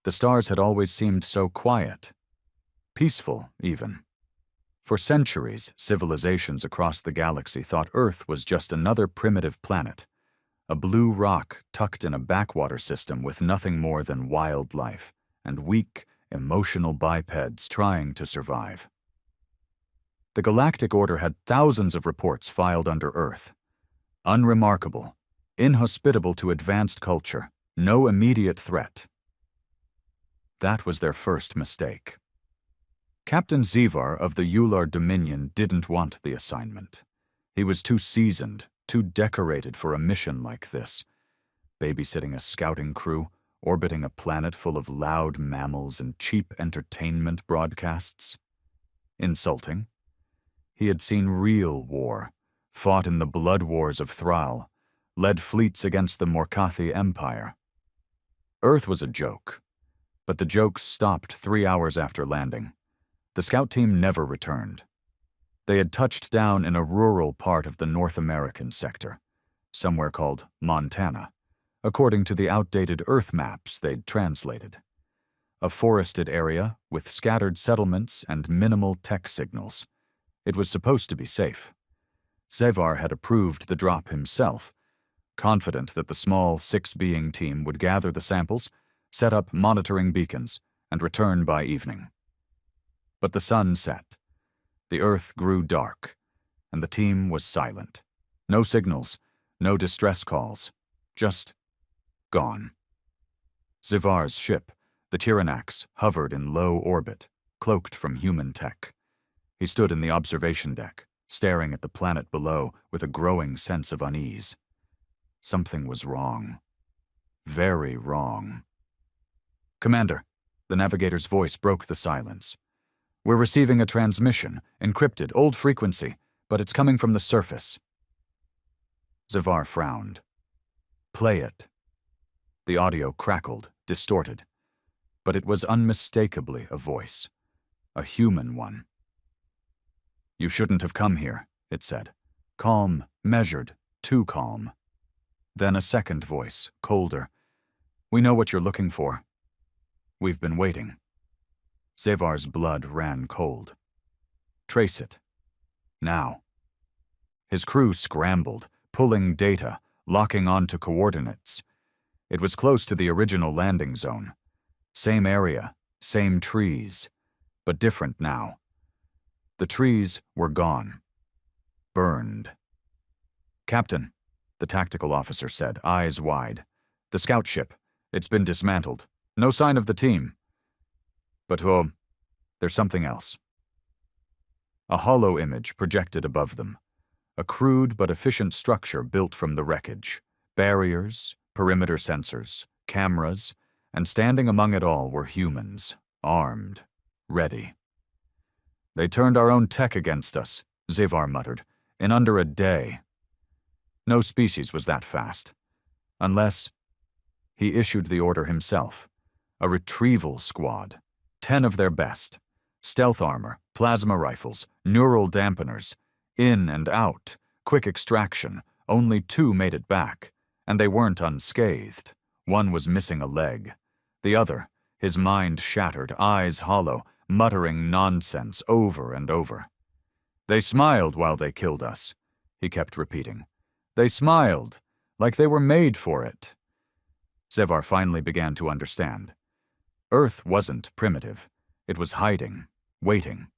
The stars had always seemed so quiet, peaceful even. For centuries, civilizations across the galaxy thought Earth was just another primitive planet, a blue rock tucked in a backwater system with nothing more than wildlife and weak, emotional bipeds trying to survive. The Galactic Order had thousands of reports filed under Earth. Unremarkable, inhospitable to advanced culture, no immediate threat. That was their first mistake. Captain Zivar of the Ular Dominion didn't want the assignment. He was too seasoned, too decorated for a mission like this. Babysitting a scouting crew, orbiting a planet full of loud mammals and cheap entertainment broadcasts. Insulting. He had seen real war, fought in the blood wars of Thral, led fleets against the Morkathi Empire. Earth was a joke, but the jokes stopped 3 hours after landing. The scout team never returned. They had touched down in a rural part of the North American sector, somewhere called Montana, according to the outdated Earth maps they'd translated. A forested area with scattered settlements and minimal tech signals. It was supposed to be safe. Zivar had approved the drop himself, confident that the small 6-being team would gather the samples, set up monitoring beacons, and return by evening. But the sun set. The Earth grew dark, and the team was silent. No signals, no distress calls, just gone. Zivar's ship, the Tiranax, hovered in low orbit, cloaked from human tech. He stood in the observation deck, staring at the planet below with a growing sense of unease. Something was wrong. Very wrong. "Commander," the navigator's voice broke the silence. "We're receiving a transmission, encrypted, old frequency, but it's coming from the surface." Zivar frowned. "Play it." The audio crackled, distorted, but it was unmistakably a voice, a human one. "You shouldn't have come here," it said. Calm, measured, too calm. Then a second voice, colder. "We know what you're looking for. We've been waiting." Zivar's blood ran cold. "Trace it. Now." His crew scrambled, pulling data, locking onto coordinates. It was close to the original landing zone. Same area, same trees, but different now. The trees were gone. Burned. "Captain," the tactical officer said, eyes wide. "The scout ship. It's been dismantled. No sign of the team. But, there's something else." A hollow image projected above them. A crude but efficient structure built from the wreckage. Barriers, perimeter sensors, cameras, and standing among it all were humans, armed, ready. "They turned our own tech against us," Zivar muttered, "in under a day." No species was that fast. Unless he issued the order himself. A retrieval squad. 10 of their best. Stealth armor, plasma rifles, neural dampeners. In and out. Quick extraction. Only 2 made it back. And they weren't unscathed. One was missing a leg. The other, his mind shattered, eyes hollow, muttering nonsense over and over. "They smiled while they killed us," he kept repeating. "They smiled, like they were made for it." Zivar finally began to understand. Earth wasn't primitive. It was hiding, waiting.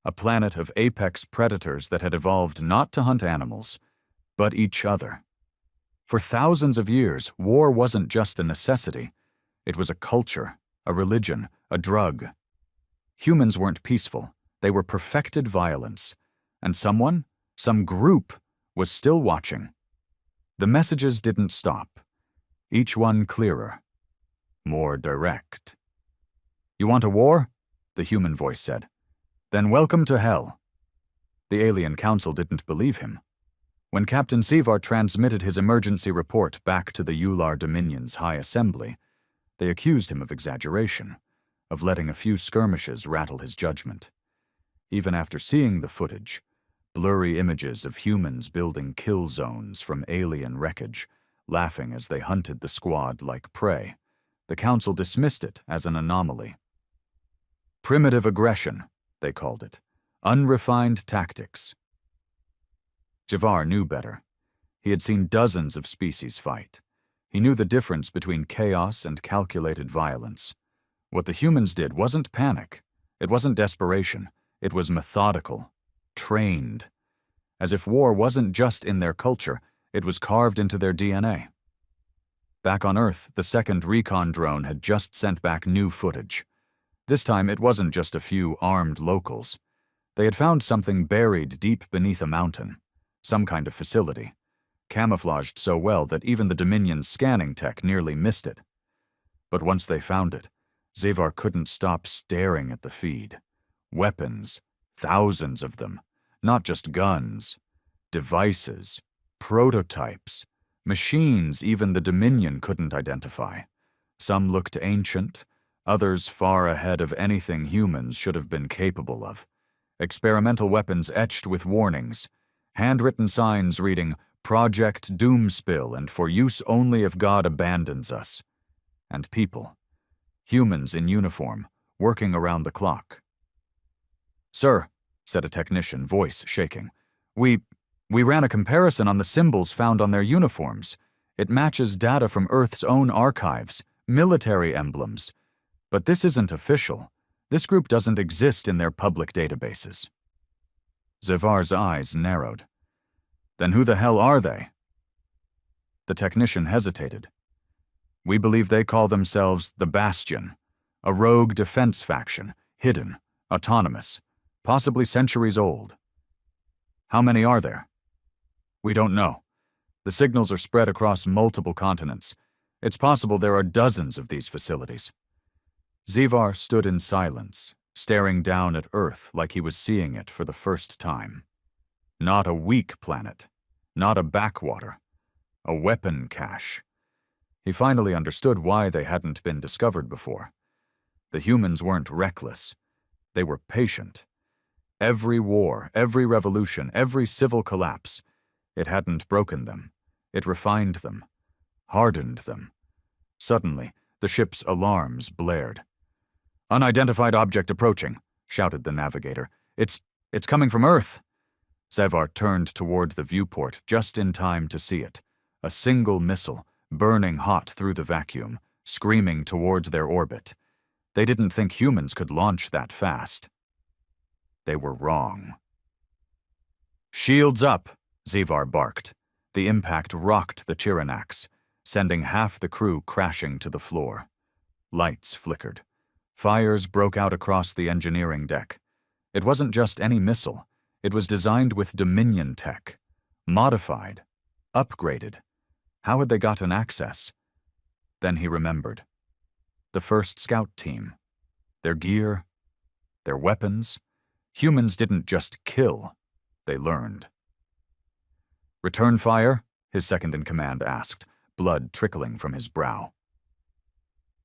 A planet of apex predators that had evolved not to hunt animals, but each other. For thousands of years, war wasn't just a necessity. It was a culture, a religion, a drug. Humans weren't peaceful. They were perfected violence. And someone, some group, was still watching. The messages didn't stop. Each one clearer. More direct. "You want a war?" the human voice said. "Then welcome to hell." The alien council didn't believe him. When Captain Zivar transmitted his emergency report back to the Ular Dominion's High Assembly, they accused him of exaggeration, of letting a few skirmishes rattle his judgment. Even after seeing the footage, blurry images of humans building kill zones from alien wreckage, laughing as they hunted the squad like prey, The Council dismissed it as an anomaly. Primitive aggression, they called it. Unrefined tactics. Javar knew better. He had seen dozens of species fight. He knew the difference between chaos and calculated violence. What the humans did wasn't panic. It wasn't desperation. It was methodical, trained. As if war wasn't just in their culture, it was carved into their DNA. Back on Earth, the second recon drone had just sent back new footage. This time, it wasn't just a few armed locals. They had found something buried deep beneath a mountain, some kind of facility, camouflaged so well that even the Dominion's scanning tech nearly missed it. But once they found it, Xavar couldn't stop staring at the feed. Weapons, thousands of them, not just guns, devices, prototypes, machines even the Dominion couldn't identify. Some looked ancient, others far ahead of anything humans should have been capable of. Experimental weapons etched with warnings, handwritten signs reading, "Project Doomspill and for use only if God abandons us." And people, humans in uniform, working around the clock. "Sir," said a technician, voice shaking, We ran a comparison on the symbols found on their uniforms. It matches data from Earth's own archives, military emblems. But this isn't official. This group doesn't exist in their public databases." Xavar's eyes narrowed. "Then who the hell are they?" The technician hesitated. "We believe they call themselves the Bastion, a rogue defense faction, hidden, autonomous, possibly centuries old." "How many are there?" "We don't know. The signals are spread across multiple continents. It's possible there are dozens of these facilities." Xavar stood in silence, staring down at Earth like he was seeing it for the first time. Not a weak planet, not a backwater, a weapon cache. He finally understood why they hadn't been discovered before. The humans weren't reckless. They were patient. Every war, every revolution, every civil collapse, it hadn't broken them. It refined them, hardened them. Suddenly, the ship's alarms blared. "Unidentified object approaching," shouted the navigator. It's coming from Earth." Xavar turned toward the viewport just in time to see it. A single missile, burning hot through the vacuum, screaming towards their orbit. They didn't think humans could launch that fast. They were wrong. "Shields up," Xavar barked. The impact rocked the Chiranax, sending half the crew crashing to the floor. Lights flickered. Fires broke out across the engineering deck. It wasn't just any missile. It was designed with Dominion tech. Modified. Upgraded. How had they gotten access? Then he remembered. The first scout team. Their gear. Their weapons. Humans didn't just kill. They learned. "Return fire?" his second-in-command asked, blood trickling from his brow.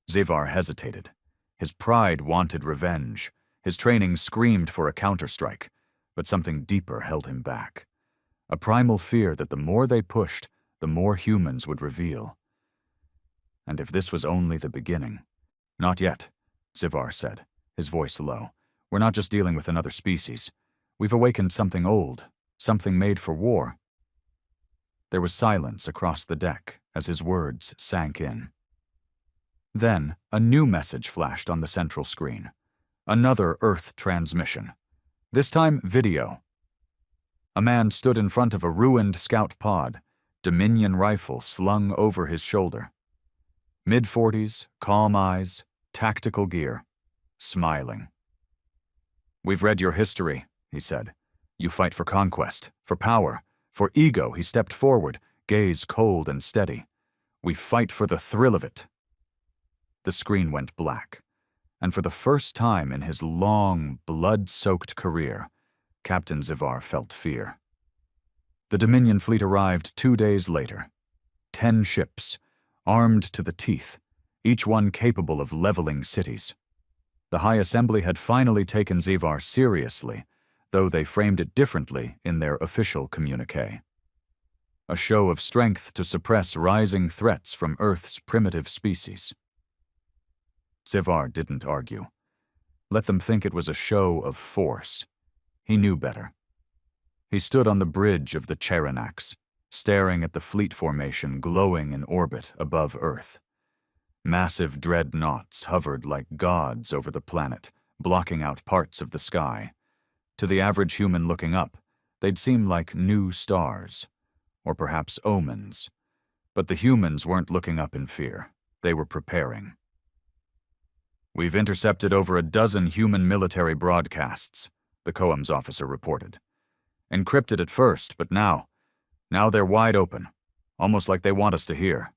Xavar hesitated. His pride wanted revenge. His training screamed for a counterstrike, but something deeper held him back. A primal fear that the more they pushed, the more humans would reveal. And if this was only the beginning— "Not yet," Xavar said, his voice low. "We're not just dealing with another species. We've awakened something old, something made for war." There was silence across the deck as his words sank in. Then, a new message flashed on the central screen. Another Earth transmission. This time, video. A man stood in front of a ruined scout pod, Dominion rifle slung over his shoulder. Mid-40s, calm eyes, tactical gear, smiling. "We've read your history," he said. "You fight for conquest, for power, for ego." He stepped forward, gaze cold and steady. "We fight for the thrill of it." The screen went black, and for the first time in his long, blood-soaked career, Captain Xavar felt fear. The Dominion fleet arrived 2 days later. 10 ships, armed to the teeth, each one capable of leveling cities. The High Assembly had finally taken Xavar seriously, though they framed it differently in their official communiqué. A show of strength to suppress rising threats from Earth's primitive species. Zivar didn't argue. Let them think it was a show of force. He knew better. He stood on the bridge of the Cheranax, staring at the fleet formation glowing in orbit above Earth. Massive dreadnoughts hovered like gods over the planet, blocking out parts of the sky. To the average human looking up, they'd seem like new stars, or perhaps omens. But the humans weren't looking up in fear. They were preparing. "We've intercepted over a dozen human military broadcasts," the Coam's officer reported. "Encrypted at first, but now they're wide open, almost like they want us to hear."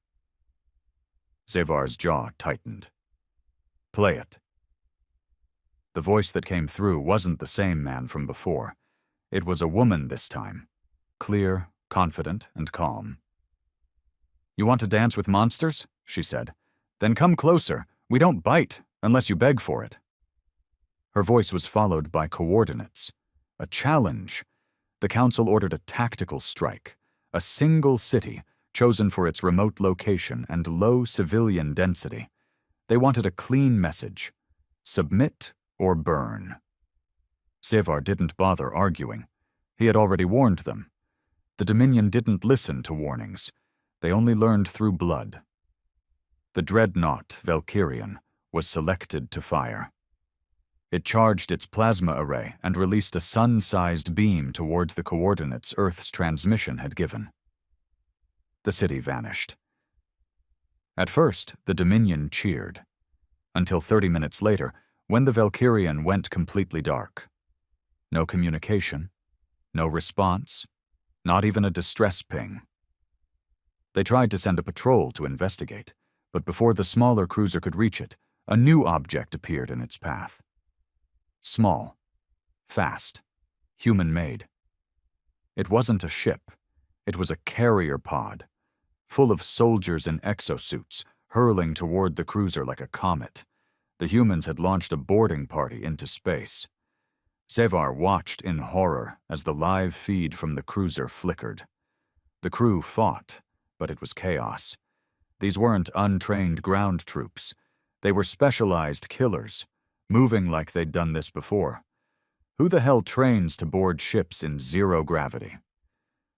Zivar's jaw tightened. "Play it." The voice that came through wasn't the same man from before. It was a woman this time, clear, confident, and calm. "You want to dance with monsters?" she said. "Then come closer. We don't bite, unless you beg for it." Her voice was followed by coordinates. A challenge. The council ordered a tactical strike. A single city, chosen for its remote location and low civilian density. They wanted a clean message. Submit or burn. Zivar didn't bother arguing. He had already warned them. The Dominion didn't listen to warnings. They only learned through blood. The dreadnought Valkyrian was selected to fire. It charged its plasma array and released a sun-sized beam toward the coordinates Earth's transmission had given. The city vanished. At first, the Dominion cheered, until 30 minutes later, when the Valkyrian went completely dark. No communication, no response, not even a distress ping. They tried to send a patrol to investigate, but before the smaller cruiser could reach it, a new object appeared in its path. Small, fast, human-made. It wasn't a ship. It was a carrier pod, full of soldiers in exosuits, hurling toward the cruiser like a comet. The humans had launched a boarding party into space. Zivar watched in horror as the live feed from the cruiser flickered. The crew fought, but it was chaos. These weren't untrained ground troops. They were specialized killers, moving like they'd done this before. Who the hell trains to board ships in zero gravity?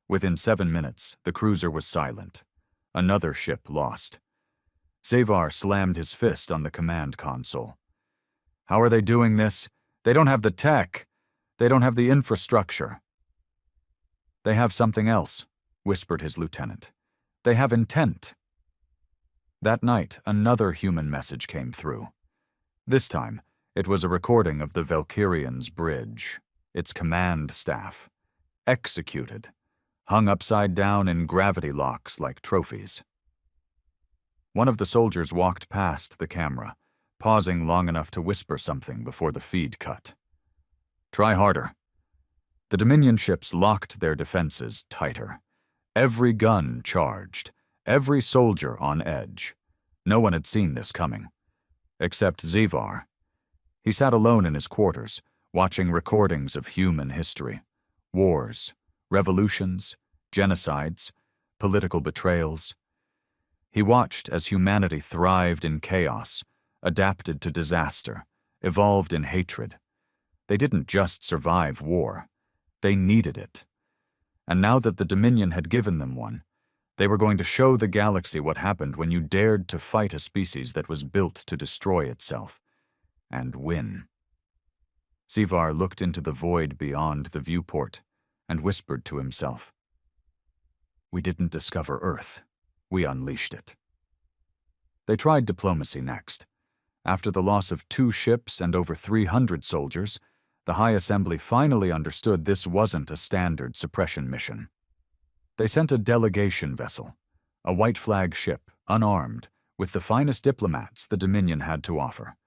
Within 7 minutes, the cruiser was silent. Another ship lost. Zivar slammed his fist on the command console. "How are they doing this? They don't have the tech. They don't have the infrastructure." "They have something else," whispered his lieutenant. "They have intent." That night, another human message came through. This time, it was a recording of the Valkyrian's bridge, its command staff. Executed. Hung upside down in gravity locks like trophies. One of the soldiers walked past the camera, pausing long enough to whisper something before the feed cut. "Try harder." The Dominion ships locked their defenses tighter. Every gun charged, every soldier on edge. No one had seen this coming, except Zivar. He sat alone in his quarters, watching recordings of human history. Wars, revolutions, genocides, political betrayals. He watched as humanity thrived in chaos, adapted to disaster, evolved in hatred. They didn't just survive war. They needed it. And now that the Dominion had given them one, they were going to show the galaxy what happened when you dared to fight a species that was built to destroy itself, and win. Zivar looked into the void beyond the viewport and whispered to himself, "We didn't discover Earth. We unleashed it." They tried diplomacy next. After the loss of 2 ships and over 300 soldiers, the High Assembly finally understood this wasn't a standard suppression mission. They sent a delegation vessel, a white flag ship, unarmed, with the finest diplomats the Dominion had to offer.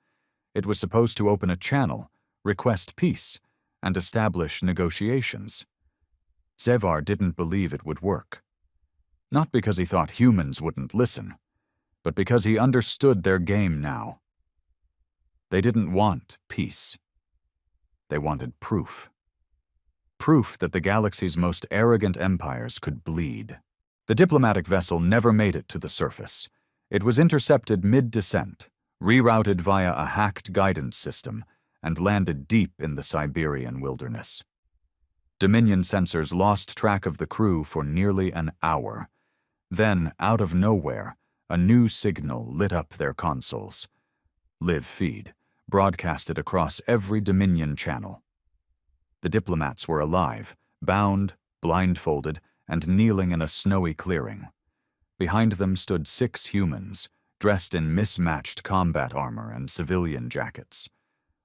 It was supposed to open a channel, request peace, and establish negotiations. Zivar didn't believe it would work. Not because he thought humans wouldn't listen, but because he understood their game now. They didn't want peace. They wanted proof. Proof that the galaxy's most arrogant empires could bleed. The diplomatic vessel never made it to the surface. It was intercepted mid-descent, rerouted via a hacked guidance system, and landed deep in the Siberian wilderness. Dominion sensors lost track of the crew for nearly an hour. Then, out of nowhere, a new signal lit up their consoles. Live feed, broadcasted across every Dominion channel. The diplomats were alive, bound, blindfolded, and kneeling in a snowy clearing. Behind them stood 6 humans, dressed in mismatched combat armor and civilian jackets.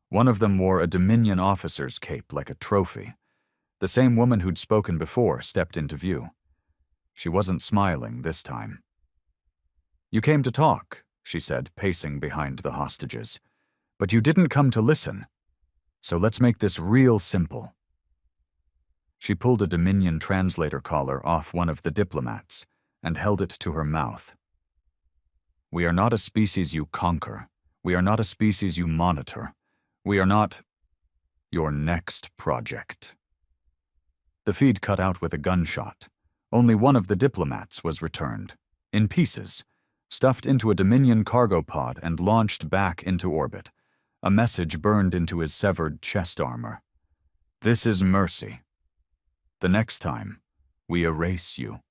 One of them wore a Dominion officer's cape like a trophy. The same woman who'd spoken before stepped into view. She wasn't smiling this time. "You came to talk," she said, pacing behind the hostages. "But you didn't come to listen. So let's make this real simple." She pulled a Dominion translator collar off one of the diplomats and held it to her mouth. "We are not a species you conquer. We are not a species you monitor. We are not your next project." The feed cut out with a gunshot. Only one of the diplomats was returned, in pieces, stuffed into a Dominion cargo pod and launched back into orbit. A message burned into his severed chest armor. "This is mercy. The next time, we erase you."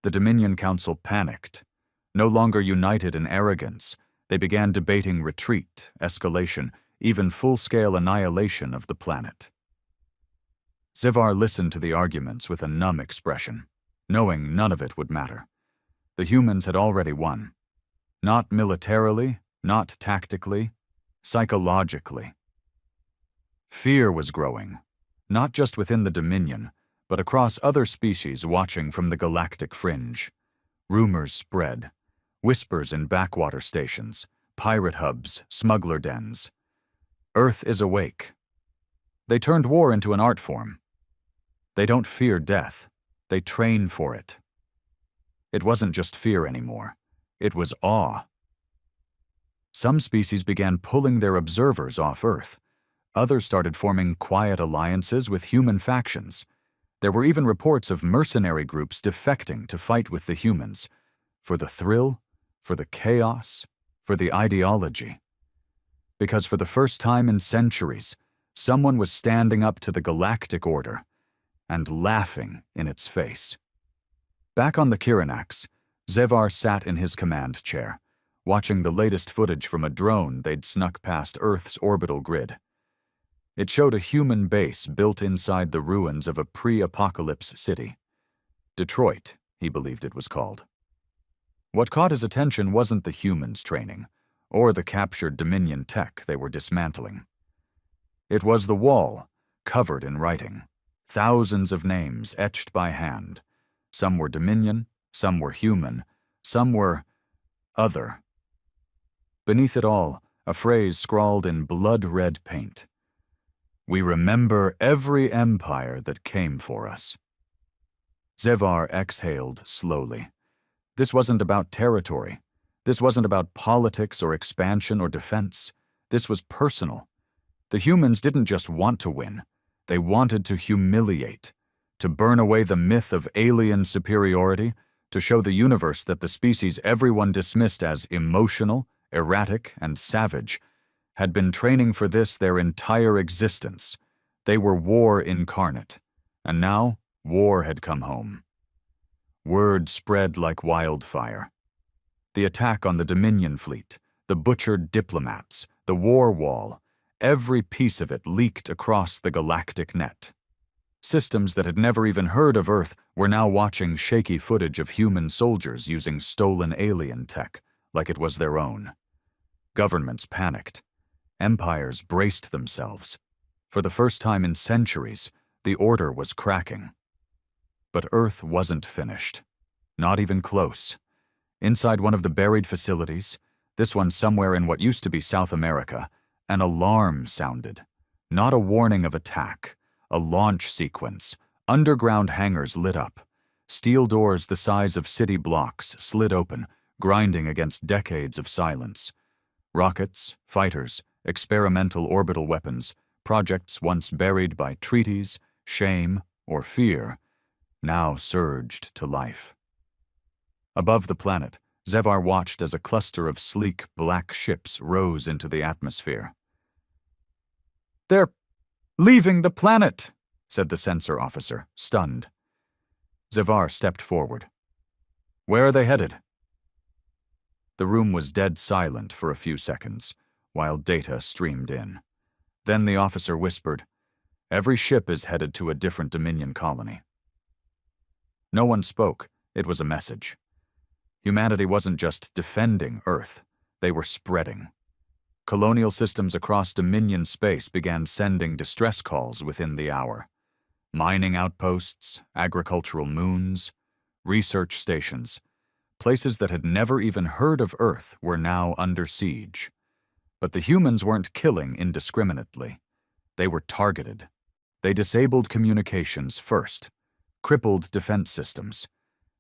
The Dominion Council panicked. No longer united in arrogance, they began debating retreat, escalation, even full-scale annihilation of the planet. Zivar listened to the arguments with a numb expression, knowing none of it would matter. The humans had already won. Not militarily, not tactically, psychologically. Fear was growing, not just within the Dominion, but across other species watching from the galactic fringe. Rumors spread, whispers in backwater stations, pirate hubs, smuggler dens. Earth is awake. They turned war into an art form. They don't fear death, they train for it. It wasn't just fear anymore, it was awe. Some species began pulling their observers off Earth. Others started forming quiet alliances with human factions. There were even reports of mercenary groups defecting to fight with the humans, for the thrill, for the chaos, for the ideology. Because for the first time in centuries, someone was standing up to the galactic order and laughing in its face. Back on the Kiranax, Zevar sat in his command chair, watching the latest footage from a drone they'd snuck past Earth's orbital grid. It showed a human base built inside the ruins of a pre-apocalypse city. Detroit, he believed it was called. What caught his attention wasn't the humans' training, or the captured Dominion tech they were dismantling. It was the wall, covered in writing. Thousands of names etched by hand. Some were Dominion, some were human, some were other. Beneath it all, a phrase scrawled in blood-red paint. "We remember every empire that came for us." Zevar exhaled slowly. This wasn't about territory. This wasn't about politics or expansion or defense. This was personal. The humans didn't just want to win. They wanted to humiliate, to burn away the myth of alien superiority, to show the universe that the species everyone dismissed as emotional, erratic, and savage had been training for this their entire existence. They were war incarnate, and now war had come home. Word spread like wildfire. The attack on the Dominion fleet, the butchered diplomats, the war wall, every piece of it leaked across the galactic net. Systems that had never even heard of Earth were now watching shaky footage of human soldiers using stolen alien tech like it was their own. Governments panicked. Empires braced themselves. For the first time in centuries, the order was cracking. But Earth wasn't finished. Not even close. Inside one of the buried facilities, this one somewhere in what used to be South America, an alarm sounded. Not a warning of attack, a launch sequence. Underground hangars lit up. Steel doors the size of city blocks slid open, grinding against decades of silence. Rockets, fighters, experimental orbital weapons, projects once buried by treaties, shame, or fear, now surged to life. Above the planet, Zevar watched as a cluster of sleek, black ships rose into the atmosphere. "They're leaving the planet," said the sensor officer, stunned. Zevar stepped forward. "Where are they headed?" The room was dead silent for a few seconds, while data streamed in. Then the officer whispered, "Every ship is headed to a different Dominion colony." No one spoke. It was a message. Humanity wasn't just defending Earth, they were spreading. Colonial systems across Dominion space began sending distress calls within the hour. Mining outposts, agricultural moons, research stations, places that had never even heard of Earth were now under siege. But the humans weren't killing indiscriminately. They were targeted. They disabled communications first, crippled defense systems.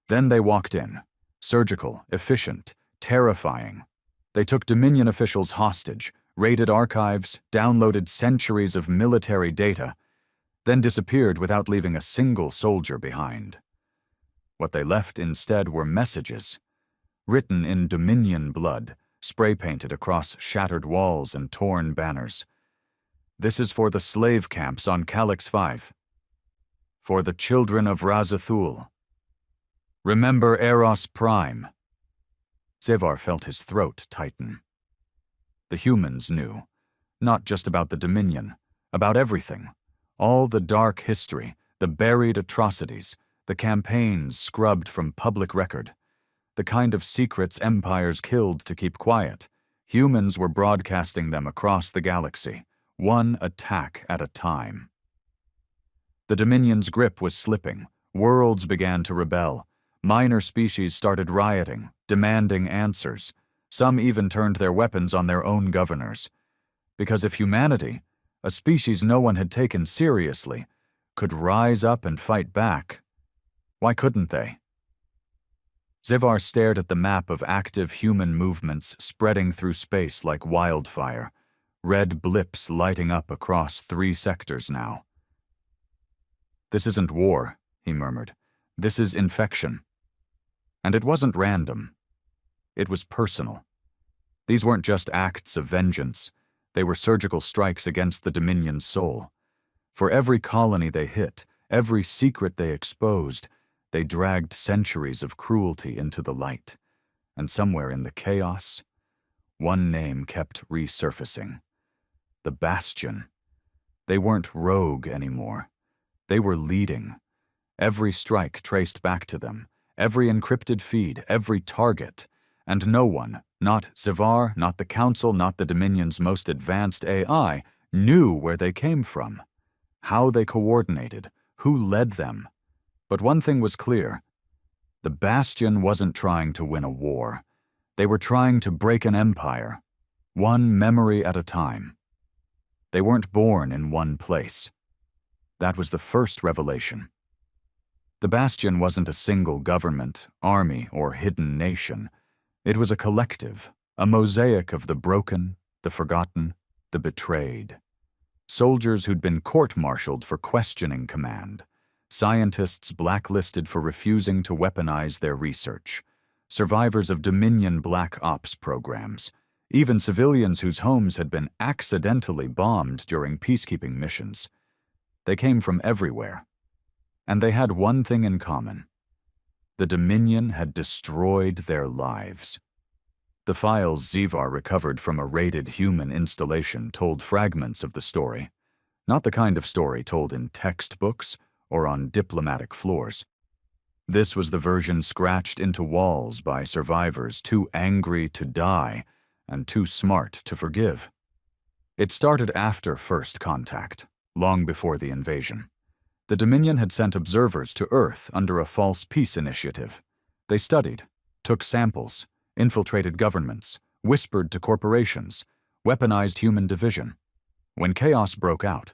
Then they walked in, surgical, efficient, terrifying. They took Dominion officials hostage, raided archives, downloaded centuries of military data, then disappeared without leaving a single soldier behind. What they left instead were messages, written in Dominion blood, spray-painted across shattered walls and torn banners. "This is for the slave camps on Calyx 5. For the children of Razathul. Remember Eros Prime." Zevar felt his throat tighten. The humans knew, not just about the Dominion, about everything. All the dark history, the buried atrocities, the campaigns scrubbed from public record, the kind of secrets empires killed to keep quiet. Humans were broadcasting them across the galaxy, one attack at a time. The Dominion's grip was slipping. Worlds began to rebel. Minor species started rioting, demanding answers. Some even turned their weapons on their own governors. Because if humanity, a species no one had taken seriously, could rise up and fight back, why couldn't they? Zevar stared at the map of active human movements spreading through space like wildfire, red blips lighting up across 3 sectors now. "This isn't war," he murmured. "This is infection." And it wasn't random. It was personal. These weren't just acts of vengeance. They were surgical strikes against the Dominion's soul. For every colony they hit, every secret they exposed, they dragged centuries of cruelty into the light. And somewhere in the chaos, one name kept resurfacing. The Bastion. They weren't rogue anymore. They were leading. Every strike traced back to them, every encrypted feed, every target. And no one, not Zevar, not the Council, not the Dominion's most advanced AI, knew where they came from, how they coordinated, who led them. But one thing was clear. The Bastion wasn't trying to win a war. They were trying to break an empire, one memory at a time. They weren't born in one place. That was the first revelation. The Bastion wasn't a single government, army, or hidden nation. It was a collective, a mosaic of the broken, the forgotten, the betrayed. Soldiers who'd been court-martialed for questioning command. Scientists blacklisted for refusing to weaponize their research. Survivors of Dominion Black Ops programs. Even civilians whose homes had been accidentally bombed during peacekeeping missions. They came from everywhere. And they had one thing in common. The Dominion had destroyed their lives. The files Zevar recovered from a raided human installation told fragments of the story, not the kind of story told in textbooks or on diplomatic floors. This was the version scratched into walls by survivors too angry to die and too smart to forgive. It started after first contact, long before the invasion. The Dominion had sent observers to Earth under a false peace initiative. They studied, took samples, infiltrated governments, whispered to corporations, weaponized human division. When chaos broke out,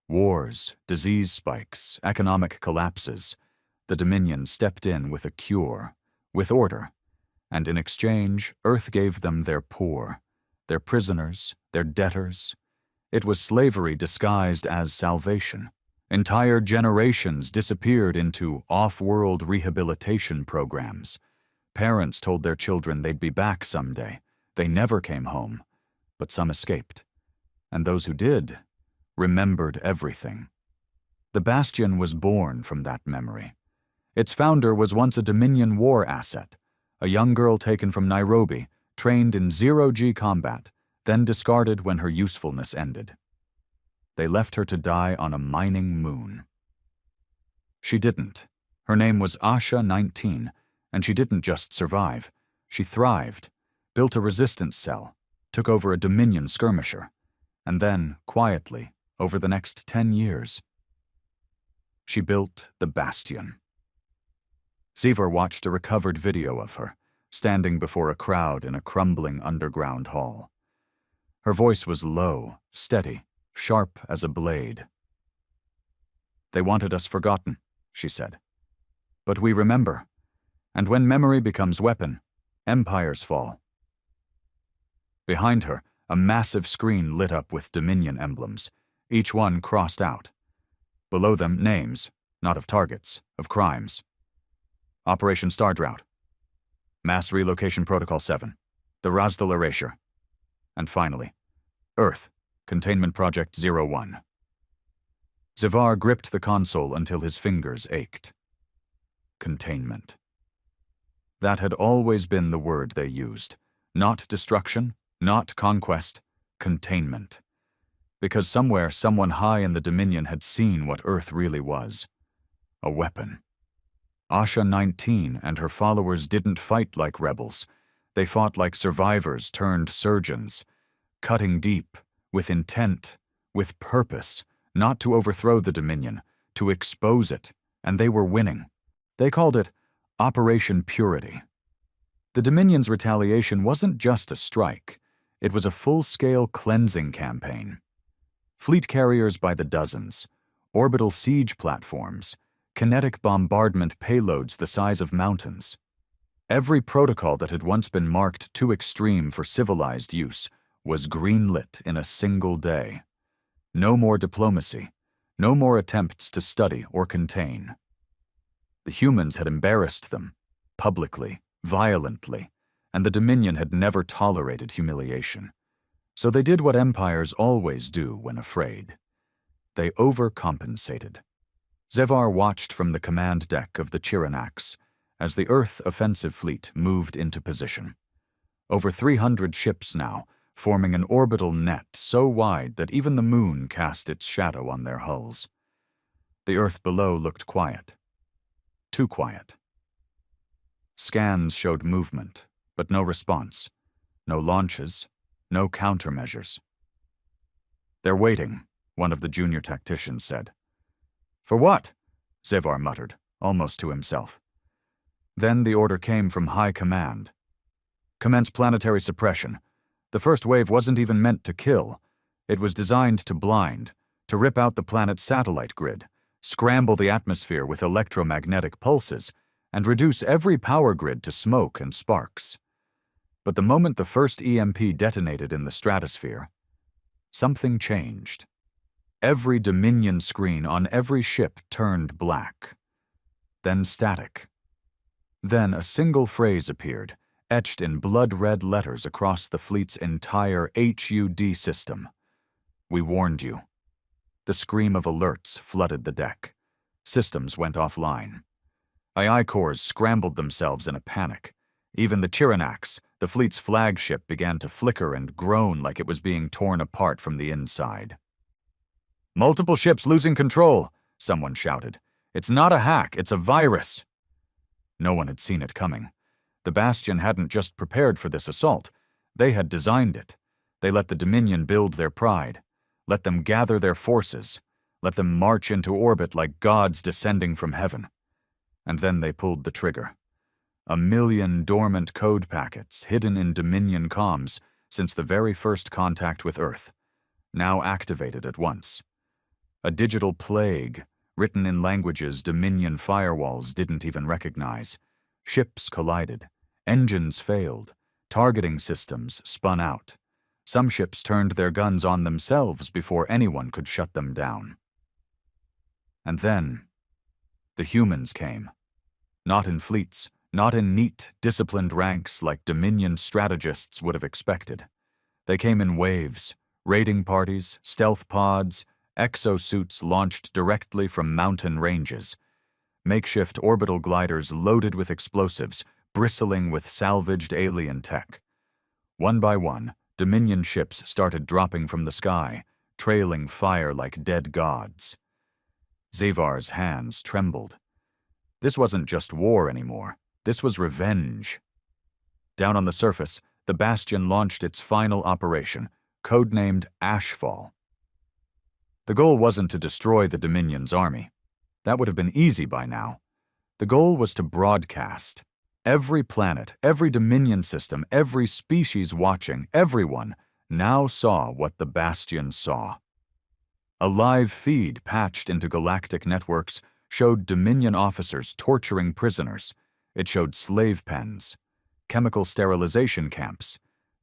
wars, disease spikes, economic collapses, the Dominion stepped in with a cure, with order, and in exchange, Earth gave them their poor, their prisoners, their debtors. It was slavery disguised as salvation. Entire generations disappeared into off-world rehabilitation programs. Parents told their children they'd be back someday. They never came home, but some escaped. And those who did remembered everything. The Bastion was born from that memory. Its founder was once a Dominion war asset, a young girl taken from Nairobi, trained in zero-G combat, then discarded when her usefulness ended. They left her to die on a mining moon. She didn't. Her name was Asha 19, and she didn't just survive. She thrived, built a resistance cell, took over a Dominion skirmisher, and then, quietly, over the next 10 years, she built the Bastion. Seaver watched a recovered video of her, standing before a crowd in a crumbling underground hall. Her voice was low, steady, sharp as a blade. "They wanted us forgotten," she said. "But we remember. And when memory becomes weapon, empires fall." Behind her, a massive screen lit up with Dominion emblems, each one crossed out. Below them, names, not of targets, of crimes. Operation Star Drought, Mass Relocation Protocol 7, the Razdal Erasure, and finally, Earth, Containment Project 01. Zivar gripped the console until his fingers ached. Containment. That had always been the word they used. Not destruction, not conquest, containment. Because somewhere, someone high in the Dominion had seen what Earth really was. A weapon. Asha 19 and her followers didn't fight like rebels. They fought like survivors turned surgeons, cutting deep, with intent, with purpose, not to overthrow the Dominion, to expose it, and they were winning. They called it Operation Purity. The Dominion's retaliation wasn't just a strike. It was a full-scale cleansing campaign. Fleet carriers by the dozens, orbital siege platforms, kinetic bombardment payloads the size of mountains. Every protocol that had once been marked too extreme for civilized use was greenlit in a single day. No more diplomacy, no more attempts to study or contain. The humans had embarrassed them, publicly, violently, and the Dominion had never tolerated humiliation. So they did what empires always do when afraid. They overcompensated. Zevar watched from the command deck of the Chiranax as the Earth offensive fleet moved into position. Over 300 ships now, forming an orbital net so wide that even the moon cast its shadow on their hulls. The Earth below looked quiet. Too quiet. Scans showed movement, but no response. No launches, no countermeasures. "They're waiting," one of the junior tacticians said. "For what?" Zevar muttered, almost to himself. Then the order came from High Command. "Commence planetary suppression. The first wave wasn't even meant to kill. It was designed to blind, to rip out the planet's satellite grid, scramble the atmosphere with electromagnetic pulses, and reduce every power grid to smoke and sparks. But the moment the first EMP detonated in the stratosphere, something changed. Every Dominion screen on every ship turned black. Then static. Then a single phrase appeared, etched in blood-red letters across the fleet's entire HUD system. "We warned you." The scream of alerts flooded the deck. Systems went offline. AI cores scrambled themselves in a panic. Even the Chiranax, the fleet's flagship, began to flicker and groan like it was being torn apart from the inside. "Multiple ships losing control," someone shouted. "It's not a hack, it's a virus." No one had seen it coming. The Bastion hadn't just prepared for this assault. They had designed it. They let the Dominion build their pride. Let them gather their forces. Let them march into orbit like gods descending from heaven. And then they pulled the trigger. 1,000,000 dormant code packets hidden in Dominion comms since the very first contact with Earth, now activated at once. A digital plague, written in languages Dominion firewalls didn't even recognize. Ships collided. Engines failed. Targeting systems spun out. Some ships turned their guns on themselves before anyone could shut them down. And then, the humans came. Not in fleets, not in neat, disciplined ranks like Dominion strategists would have expected. They came in waves, raiding parties, stealth pods, exosuits launched directly from mountain ranges, makeshift orbital gliders loaded with explosives, bristling with salvaged alien tech. One by one, Dominion ships started dropping from the sky, trailing fire like dead gods. Xavar's hands trembled. This wasn't just war anymore. This was revenge. Down on the surface, the Bastion launched its final operation, codenamed Ashfall. The goal wasn't to destroy the Dominion's army. That would have been easy by now. The goal was to broadcast. Every planet, every Dominion system, every species watching, everyone now saw what the Bastion saw. A live feed patched into galactic networks showed Dominion officers torturing prisoners. It showed slave pens, chemical sterilization camps,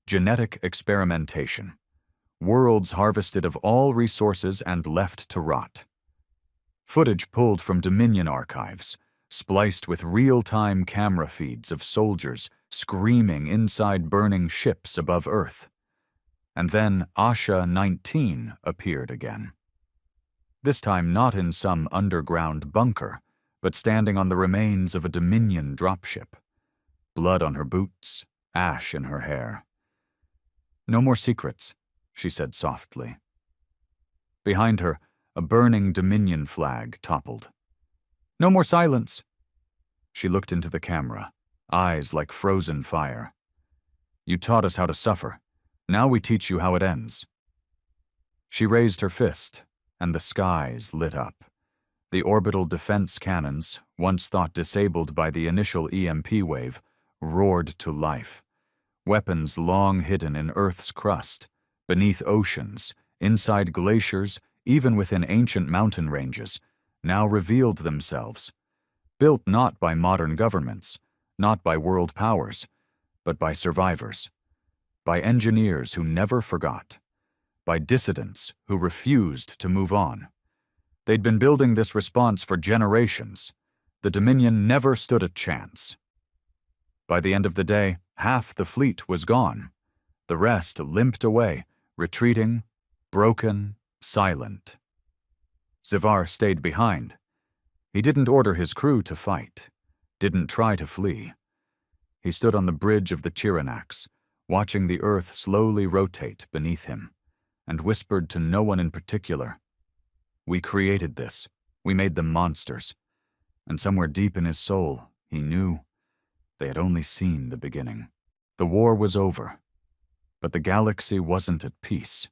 genetic experimentation, worlds harvested of all resources and left to rot. Footage pulled from Dominion archives, spliced with real-time camera feeds of soldiers screaming inside burning ships above Earth. And then Asha-19 appeared again. This time not in some underground bunker, but standing on the remains of a Dominion dropship. Blood on her boots, ash in her hair. "No more secrets," she said softly. Behind her, a burning Dominion flag toppled. "No more silence." She looked into the camera, eyes like frozen fire. "You taught us how to suffer. Now we teach you how it ends." She raised her fist, and the skies lit up. The orbital defense cannons, once thought disabled by the initial EMP wave, roared to life. Weapons long hidden in Earth's crust, beneath oceans, inside glaciers, even within ancient mountain ranges, now revealed themselves. Built not by modern governments, not by world powers, but by survivors. By engineers who never forgot. By dissidents who refused to move on. They'd been building this response for generations. The Dominion never stood a chance. By the end of the day, half the fleet was gone. The rest limped away, retreating, broken, silent. Xavar stayed behind. He didn't order his crew to fight, didn't try to flee. He stood on the bridge of the Chiranax, watching the Earth slowly rotate beneath him, and whispered to no one in particular, "We created this. We made them monsters." And somewhere deep in his soul, he knew they had only seen the beginning. The war was over, but the galaxy wasn't at peace.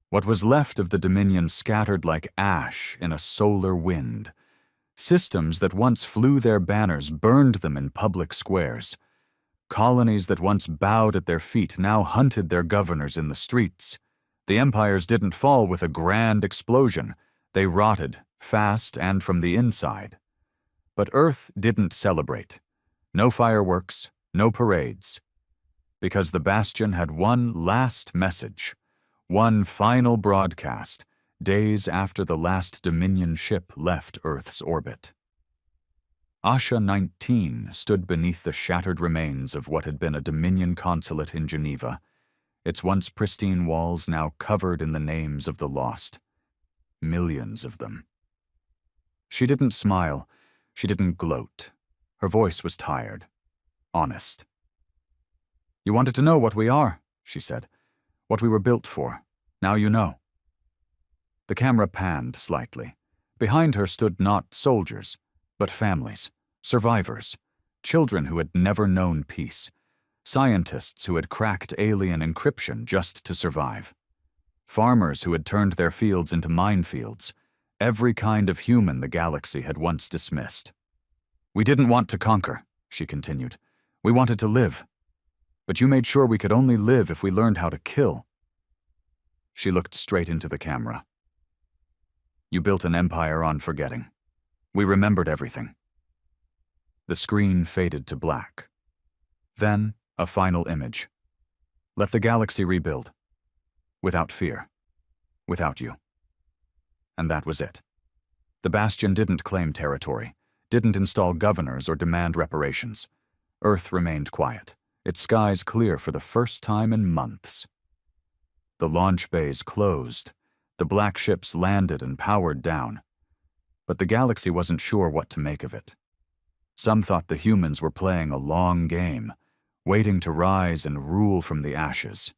What was left of the Dominion scattered like ash in a solar wind. Systems that once flew their banners burned them in public squares. Colonies that once bowed at their feet now hunted their governors in the streets. The empires didn't fall with a grand explosion. They rotted, fast and from the inside. But Earth didn't celebrate. No fireworks, no parades. Because the Bastion had one last message, one final broadcast, days after the last Dominion ship left Earth's orbit. Asha-19 stood beneath the shattered remains of what had been a Dominion consulate in Geneva, its once pristine walls now covered in the names of the lost. Millions of them. She didn't smile. She didn't gloat. Her voice was tired, honest. "You wanted to know what we are," she said. "What we were built for. Now you know." The camera panned slightly. Behind her stood not soldiers, but families, survivors, children who had never known peace, scientists who had cracked alien encryption just to survive, farmers who had turned their fields into minefields, every kind of human the galaxy had once dismissed. "We didn't want to conquer," she continued. "We wanted to live. But you made sure we could only live if we learned how to kill." She looked straight into the camera. "You built an empire on forgetting. We remembered everything." The screen faded to black. Then, a final image. "Let the galaxy rebuild. Without fear. Without you." And that was it. The Bastion didn't claim territory, didn't install governors or demand reparations. Earth remained quiet, its skies clear for the first time in months. The launch bays closed, the black ships landed and powered down. But the galaxy wasn't sure what to make of it. Some thought the humans were playing a long game, waiting to rise and rule from the ashes.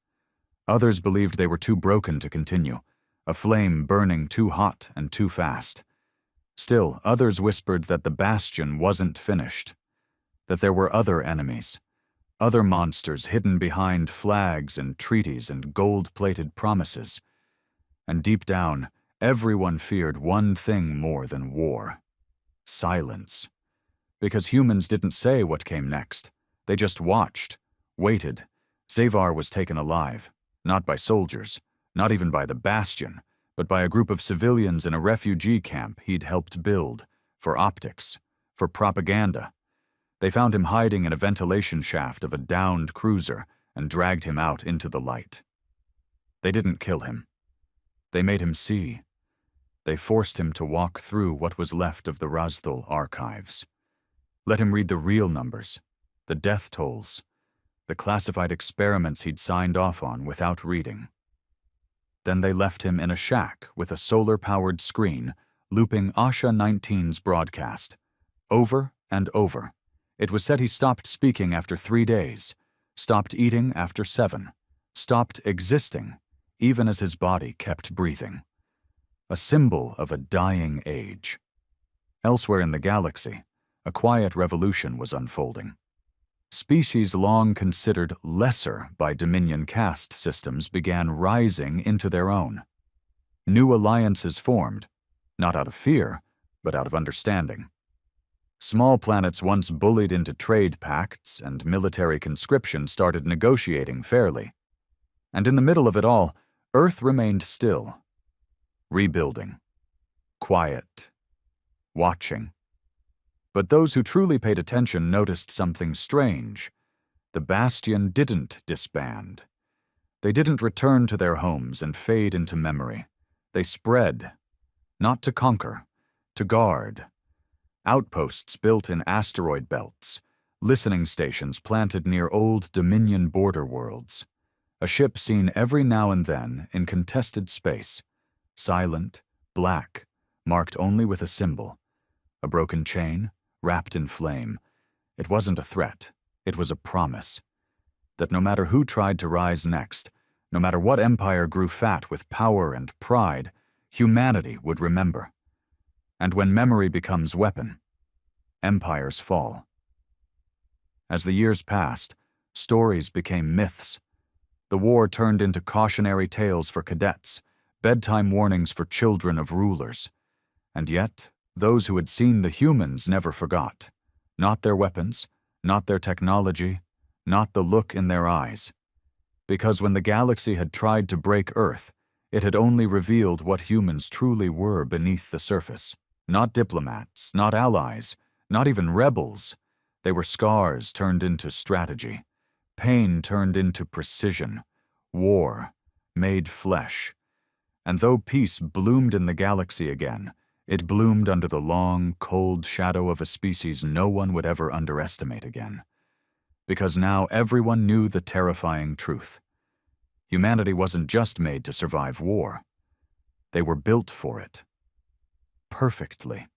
Others believed they were too broken to continue, a flame burning too hot and too fast. Still, others whispered that the bastion wasn't finished, that there were other enemies, other monsters hidden behind flags and treaties and gold-plated promises. And deep down, everyone feared one thing more than war: silence. Because humans didn't say what came next. They just watched, waited. Xavar was taken alive, not by soldiers, not even by the Bastion, but by a group of civilians in a refugee camp he'd helped build, for optics, for propaganda. They found him hiding in a ventilation shaft of a downed cruiser and dragged him out into the light. They didn't kill him. They made him see. They forced him to walk through what was left of the Razdal archives. Let him read the real numbers, the death tolls, the classified experiments he'd signed off on without reading. Then they left him in a shack with a solar-powered screen looping Asha 19's broadcast. Over and over. It was said he stopped speaking after 3 days, stopped eating after 7, stopped existing, even as his body kept breathing. A symbol of a dying age. Elsewhere in the galaxy, a quiet revolution was unfolding. Species long considered lesser by Dominion caste systems began rising into their own. New alliances formed, not out of fear, but out of understanding. Small planets once bullied into trade pacts and military conscription started negotiating fairly. And in the middle of it all, Earth remained still, rebuilding, quiet, watching. But those who truly paid attention noticed something strange. The Bastion didn't disband. They didn't return to their homes and fade into memory. They spread, not to conquer, to guard. Outposts built in asteroid belts, listening stations planted near old Dominion border worlds. A ship seen every now and then in contested space, silent, black, marked only with a symbol. A broken chain, wrapped in flame. It wasn't a threat, it was a promise. That no matter who tried to rise next, no matter what empire grew fat with power and pride, humanity would remember. And when memory becomes weapon, empires fall. As the years passed, stories became myths. The war turned into cautionary tales for cadets, bedtime warnings for children of rulers. And yet, those who had seen the humans never forgot. Not their weapons, not their technology, not the look in their eyes. Because when the galaxy had tried to break Earth, it had only revealed what humans truly were beneath the surface. Not diplomats, not allies, not even rebels. They were scars turned into strategy, pain turned into precision, war made flesh. And though peace bloomed in the galaxy again, it bloomed under the long, cold shadow of a species no one would ever underestimate again. Because now everyone knew the terrifying truth. Humanity wasn't just made to survive war. They were built for it. Perfectly.